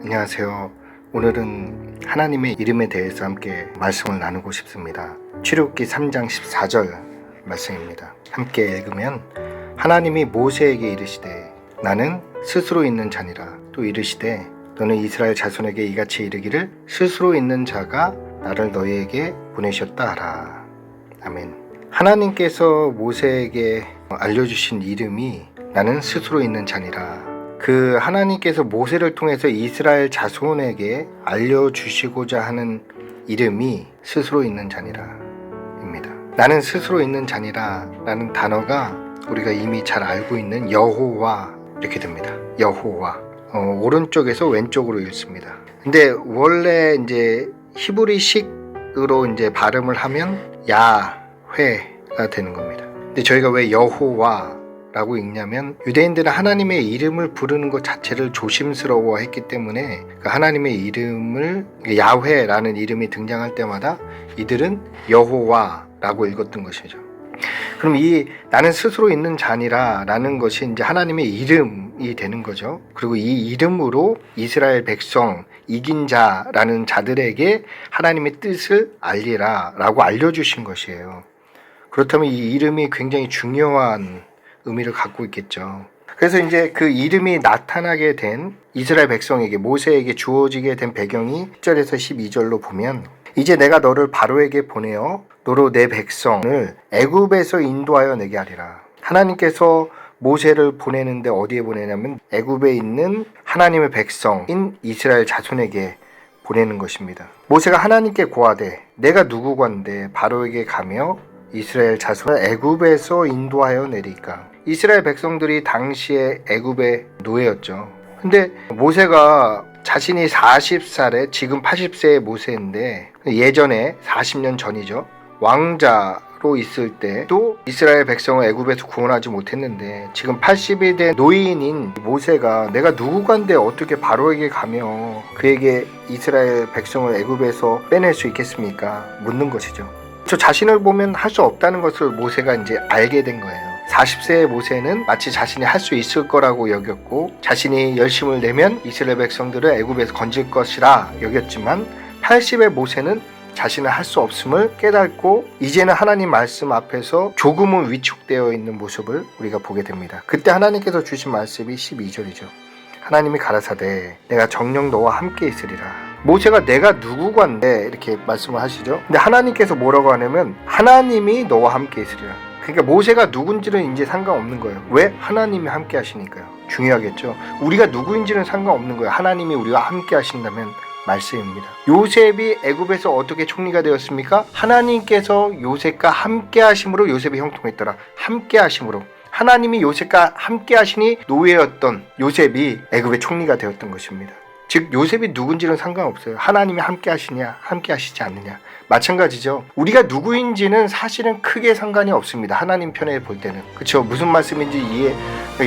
안녕하세요. 오늘은 하나님의 이름에 대해서 함께 말씀을 나누고 싶습니다. 출애굽기 3장 14절 말씀입니다. 함께 읽으면 하나님이 모세에게 이르시되 나는 스스로 있는 자니라. 또 이르시되 너는 이스라엘 자손에게 이같이 이르기를 스스로 있는 자가 나를 너희에게 보내셨다 하라. 아멘. 하나님께서 모세에게 알려주신 이름이 나는 스스로 있는 자니라. 그 하나님께서 모세를 통해서 이스라엘 자손에게 알려주시고자 하는 이름이 스스로 있는 자니라 입니다. 나는 스스로 있는 자니라 라는 단어가 우리가 이미 잘 알고 있는 여호와 이렇게 됩니다. 여호와. 오른쪽에서 왼쪽으로 읽습니다. 근데 원래 이제 히브리식으로 이제 발음을 하면 야훼가 되는 겁니다. 근데 저희가 왜 여호와 라고 읽냐면 유대인들은 하나님의 이름을 부르는 것 자체를 조심스러워 했기 때문에 그 하나님의 이름을 야훼라는 이름이 등장할 때마다 이들은 여호와라고 읽었던 것이죠. 그럼 이 나는 스스로 있는 자니라 라는 것이 이제 하나님의 이름이 되는 거죠. 그리고 이 이름으로 이스라엘 백성 이긴 자라는 자들에게 하나님의 뜻을 알리라 라고 알려주신 것이에요. 그렇다면 이 이름이 굉장히 중요한 의미를 갖고 있겠죠. 그래서 이제 그 이름이 나타나게 된 이스라엘 백성에게 모세에게 주어지게 된 배경이 10절에서 12절로 보면 이제 내가 너를 바로에게 보내어 너로 내 백성을 애굽에서 인도하여 내게 하리라. 하나님께서 모세를 보내는데 어디에 보내냐면 애굽에 있는 하나님의 백성인 이스라엘 자손에게 보내는 것입니다. 모세가 하나님께 고하되 내가 누구건데 바로에게 가며 이스라엘 자손을 애굽에서 인도하여 내리까. 이스라엘 백성들이 당시에 애굽의 노예였죠. 근데 모세가 자신이 40살에 지금 80세의 모세인데 예전에 40년 전이죠. 왕자로 있을 때도 이스라엘 백성을 애굽에서 구원하지 못했는데 지금 80이 된 노인인 모세가 내가 누구간데 어떻게 바로에게 가며 그에게 이스라엘 백성을 애굽에서 빼낼 수 있겠습니까? 묻는 것이죠. 저 자신을 보면 할 수 없다는 것을 모세가 이제 알게 된 거예요. 40세의 모세는 마치 자신이 할 수 있을 거라고 여겼고 자신이 열심을 내면 이스라엘 백성들을 애굽에서 건질 것이라 여겼지만 80의 모세는 자신은 할 수 없음을 깨닫고 이제는 하나님 말씀 앞에서 조금은 위축되어 있는 모습을 우리가 보게 됩니다. 그때 하나님께서 주신 말씀이 12절이죠. 하나님이 가라사대 내가 정녕 너와 함께 있으리라. 모세가 내가 누구건데 이렇게 말씀을 하시죠. 근데 하나님께서 뭐라고 하냐면 하나님이 너와 함께 있으리라. 그러니까 모세가 누군지는 이제 상관없는 거예요. 왜? 하나님이 함께 하시니까요. 중요하겠죠. 우리가 누구인지는 상관없는 거예요. 하나님이 우리와 함께 하신다면 말씀입니다. 요셉이 애굽에서 어떻게 총리가 되었습니까? 하나님께서 요셉과 함께 하심으로 요셉이 형통했더라. 함께 하심으로. 하나님이 요셉과 함께 하시니 노예였던 요셉이 애굽의 총리가 되었던 것입니다. 즉 요셉이 누군지는 상관없어요. 하나님이 함께 하시냐 함께 하시지 않느냐 마찬가지죠. 우리가 누구인지는 사실은 크게 상관이 없습니다. 하나님 편에 볼 때는. 그렇죠. 무슨 말씀인지 이해.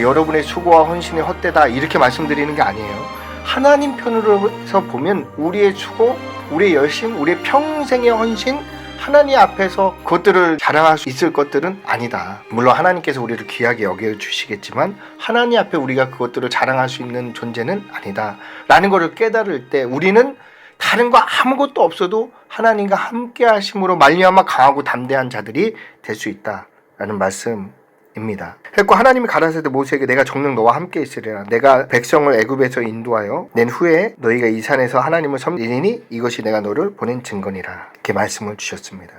여러분의 수고와 헌신이 헛되다 이렇게 말씀드리는 게 아니에요. 하나님 편으로서 보면 우리의 수고, 우리의 열심, 우리의 평생의 헌신 하나님 앞에서 그것들을 자랑할 수 있을 것들은 아니다. 물론 하나님께서 우리를 귀하게 여겨주시겠지만 하나님 앞에 우리가 그것들을 자랑할 수 있는 존재는 아니다 라는 것을 깨달을 때 우리는 다른 거 아무것도 없어도 하나님과 함께 하심으로 말미암아 강하고 담대한 자들이 될 수 있다라는 말씀입니다. 그리고 하나님이 가라사대 모세에게 내가 정녕 너와 함께 있으리라. 내가 백성을 애굽에서 인도하여 낸 후에 너희가 이 산에서 하나님을 섬기리니 이것이 내가 너를 보낸 증거니라. 이렇게 말씀을 주셨습니다.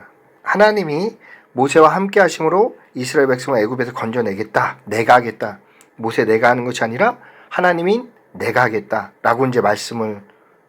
하나님이 모세와 함께 하심으로 이스라엘 백성을 애굽에서 건져내겠다. 내가 하겠다. 모세 내가 하는 것이 아니라 하나님이 내가 하겠다 라고 이제 말씀을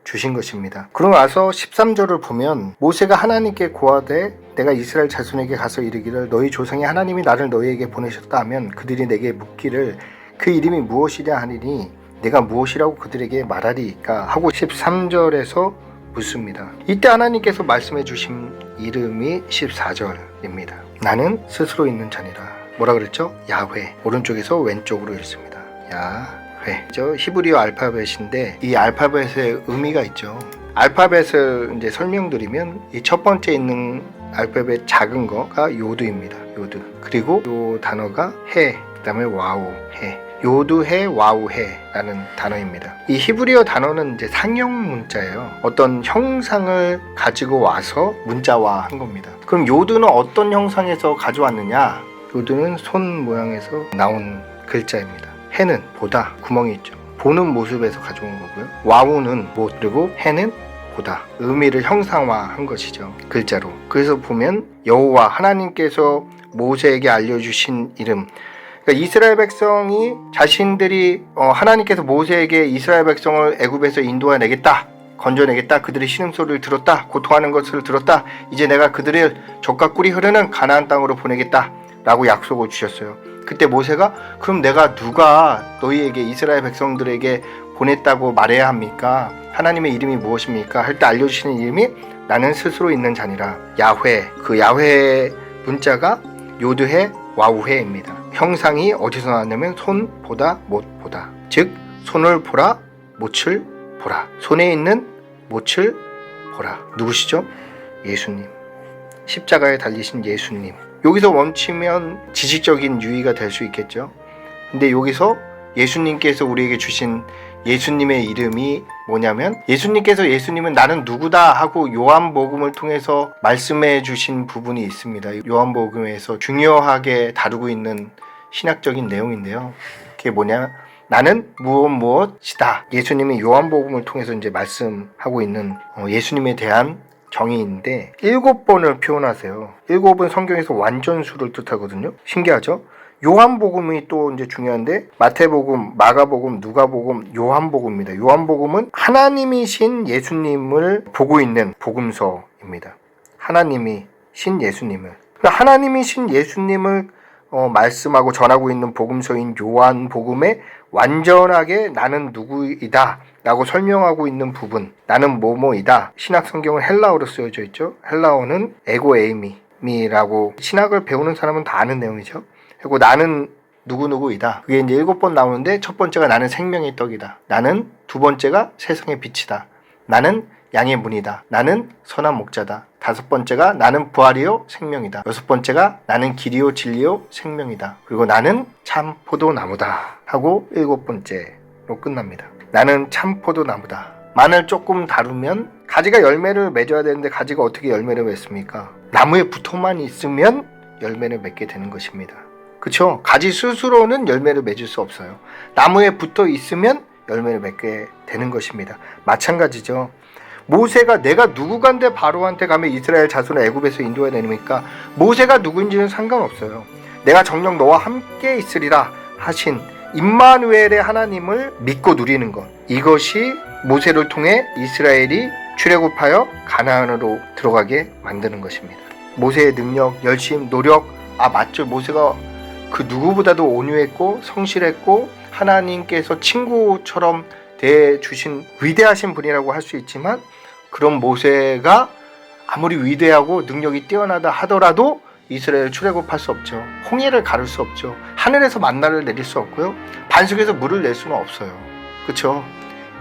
주신 것입니다. 그러고 나서 13절을 보면 모세가 하나님께 고하되 내가 이스라엘 자손에게 가서 이르기를 너희 조상의 하나님이 나를 너희에게 보내셨다 하면 그들이 내게 묻기를 그 이름이 무엇이냐 하니니 내가 무엇이라고 그들에게 말하리까 하고 13절에서 묻습니다. 이때 하나님께서 말씀해 주신 이름이 14절입니다. 나는 스스로 있는 자니라. 뭐라 그랬죠? 야훼. 오른쪽에서 왼쪽으로 읽습니다. 야훼. 저 히브리어 알파벳인데 이 알파벳의 의미가 있죠. 알파벳을 이제 설명드리면 이 첫 번째 있는 알파벳 작은 거가 요드입니다. 요드. 그리고 요 단어가 해, 그 다음에 와우, 해. 요드해 와우해라는 단어입니다. 이 히브리어 단어는 이제 상형 문자예요. 어떤 형상을 가지고 와서 문자화한 겁니다. 그럼 요드는 어떤 형상에서 가져왔느냐? 요드는 손 모양에서 나온 글자입니다. 해는 보다, 구멍이 있죠. 보는 모습에서 가져온 거고요. 와우는 못, 그리고 해는 보다, 의미를 형상화한 것이죠. 글자로. 그래서 보면 여호와 하나님께서 모세에게 알려주신 이름, 그러니까 이스라엘 백성이 자신들이 하나님께서 모세에게 이스라엘 백성을 애굽에서 인도해내겠다, 건져내겠다, 그들의 신음소리를 들었다, 고통하는 것을 들었다, 이제 내가 그들을 젖과 꿀이 흐르는 가나안 땅으로 보내겠다 라고 약속을 주셨어요. 그때 모세가 그럼 내가 누가 너희에게, 이스라엘 백성들에게 보냈다고 말해야 합니까? 하나님의 이름이 무엇입니까? 할 때 알려주시는 이름이 나는 스스로 있는 자니라, 야훼. 그 야훼의 문자가 요드해 와우해입니다. 형상이 어디서 나왔냐면 손 보다 못 보다, 즉 손을 보라 못을 보라, 손에 있는 못을 보라. 누구시죠? 예수님, 십자가에 달리신 예수님. 여기서 멈추면 지식적인 유의가 될 수 있겠죠. 근데 여기서 예수님께서 우리에게 주신 예수님의 이름이 뭐냐면, 예수님은 나는 누구다 하고 요한복음을 통해서 말씀해 주신 부분이 있습니다. 요한복음에서 중요하게 다루고 있는 신학적인 내용인데요. 그게 뭐냐? 나는 무엇이다. 예수님이 요한복음을 통해서 이제 말씀하고 있는 예수님에 대한 정의인데 7번을 표현하세요. 7은 성경에서 완전수를 뜻하거든요. 신기하죠? 요한복음이 또 이제 중요한데, 마태복음, 마가복음, 누가복음, 요한복음입니다. 요한복음은 하나님이신 예수님을 보고 있는 복음서입니다. 하나님이신 예수님을. 하나님이신 예수님을 말씀하고 전하고 있는 복음서인 요한복음에 완전하게 나는 누구이다 라고 설명하고 있는 부분, 나는 뭐뭐이다. 신학 성경은 헬라어로 쓰여져 있죠. 헬라어는 에고 에이미라고, 신학을 배우는 사람은 다 아는 내용이죠. 그리고 나는 누구누구이다. 그게 이제 7번 나오는데, 첫 번째가 나는 생명의 떡이다. 나는, 두 번째가 세상의 빛이다. 나는 양의 문이다. 나는 선한 목자다. 5번째가 나는 부활이요 생명이다. 6번째가 나는 길이요 진리요 생명이다. 그리고 나는 참 포도나무다 하고 7번째로 끝납니다. 나는 참 포도나무다. 만을 조금 다루면, 가지가 열매를 맺어야 되는데 가지가 어떻게 열매를 맺습니까? 나무에 붙어만 있으면 열매를 맺게 되는 것입니다. 그렇죠? 가지 스스로는 열매를 맺을 수 없어요. 나무에 붙어 있으면 열매를 맺게 되는 것입니다. 마찬가지죠. 모세가 내가 누구간데 바로한테 가면 이스라엘 자손을 애굽에서 인도해내니까, 모세가 누군지는 상관없어요. 내가 정녕 너와 함께 있으리라 하신 임마누엘의 하나님을 믿고 누리는 것, 이것이 모세를 통해 이스라엘이 출애굽하여 가나안으로 들어가게 만드는 것입니다. 모세의 능력, 열심, 노력, 맞죠. 모세가 그 누구보다도 온유했고 성실했고 하나님께서 친구처럼 대해주신 위대하신 분이라고 할 수 있지만, 그런 모세가 아무리 위대하고 능력이 뛰어나다 하더라도 이스라엘 출애굽할 수 없죠. 홍해를 가를 수 없죠. 하늘에서 만나를 내릴 수 없고요. 반석에서 물을 낼 수는 없어요. 그렇죠?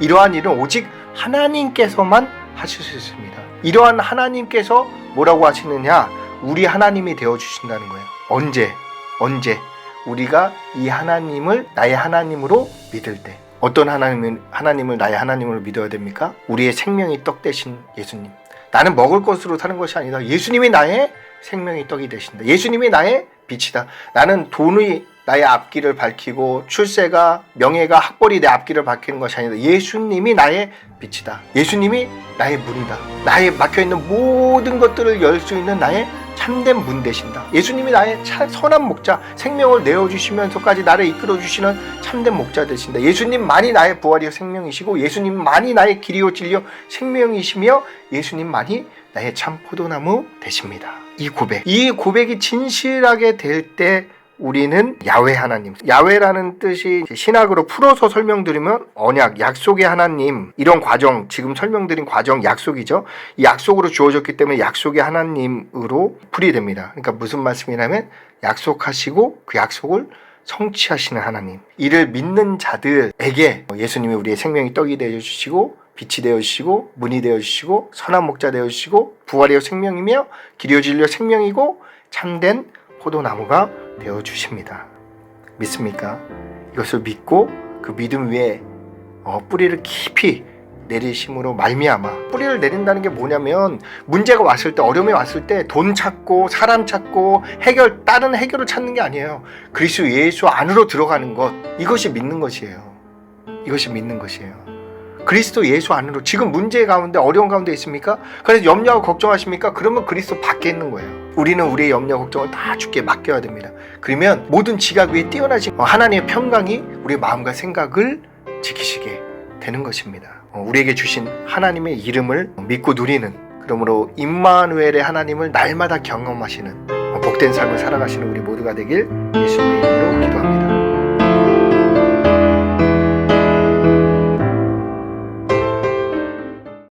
이러한 일은 오직 하나님께서만 하실 수 있습니다. 이러한 하나님께서 뭐라고 하시느냐? 우리 하나님이 되어주신다는 거예요. 언제? 우리가 이 하나님을 나의 하나님으로 믿을 때. 어떤 하나님을 나의 하나님으로 믿어야 됩니까? 우리의 생명이 떡 되신 예수님. 나는 먹을 것으로 사는 것이 아니다. 예수님이 나의 생명이 떡이 되신다. 예수님이 나의 빛이다. 나는 돈이 나의 앞길을 밝히고 출세가, 명예가, 학벌이 내 앞길을 밝히는 것이 아니다. 예수님이 나의 빛이다. 예수님이 나의 문이다. 나의 막혀있는 모든 것들을 열 수 있는 나의 참된 문 되신다. 예수님이 나의 선한 목자, 생명을 내어주시면서까지 나를 이끌어주시는 참된 목자 되신다. 예수님만이 나의 부활이요 생명이시고, 예수님만이 나의 길이요 진리요 생명이시며, 예수님만이 나의 참 포도나무 되십니다. 이 고백이 진실하게 될 때 우리는 야훼 하나님, 야훼라는 뜻이 신학으로 풀어서 설명드리면 언약, 약속의 하나님, 이런 과정, 지금 설명드린 과정 약속이죠. 이 약속으로 주어졌기 때문에 약속의 하나님으로 풀이됩니다. 그러니까 무슨 말씀이냐면, 약속하시고 그 약속을 성취하시는 하나님, 이를 믿는 자들에게 예수님이 우리의 생명이 떡이 되어주시고, 빛이 되어주시고, 문이 되어주시고, 선한 목자 되어주시고, 부활이요 생명이며 길이요 진리요 생명이고 참된 포도나무가 되어주십니다. 믿습니까? 이것을 믿고 그 믿음 위에 뿌리를 깊이 내리심으로 말미암아. 뿌리를 내린다는 게 뭐냐면 문제가 왔을 때, 어려움이 왔을 때 돈 찾고 사람 찾고 다른 해결을 찾는 게 아니에요. 그리스도 예수 안으로 들어가는 것, 이것이 믿는 것이에요. 이것이 믿는 것이에요. 그리스도 예수 안으로. 지금 문제 가운데, 어려운 가운데 있습니까? 그래서 염려하고 걱정하십니까? 그러면 그리스도 밖에 있는 거예요. 우리는 우리의 염려 걱정을 다 주께 맡겨야 됩니다. 그러면 모든 지각 위에 뛰어나신 하나님의 평강이 우리의 마음과 생각을 지키시게 되는 것입니다. 우리에게 주신 하나님의 이름을 믿고 누리는, 그러므로 임마누엘의 하나님을 날마다 경험하시는 복된 삶을 살아가시는 우리 모두가 되길 예수님의 이름으로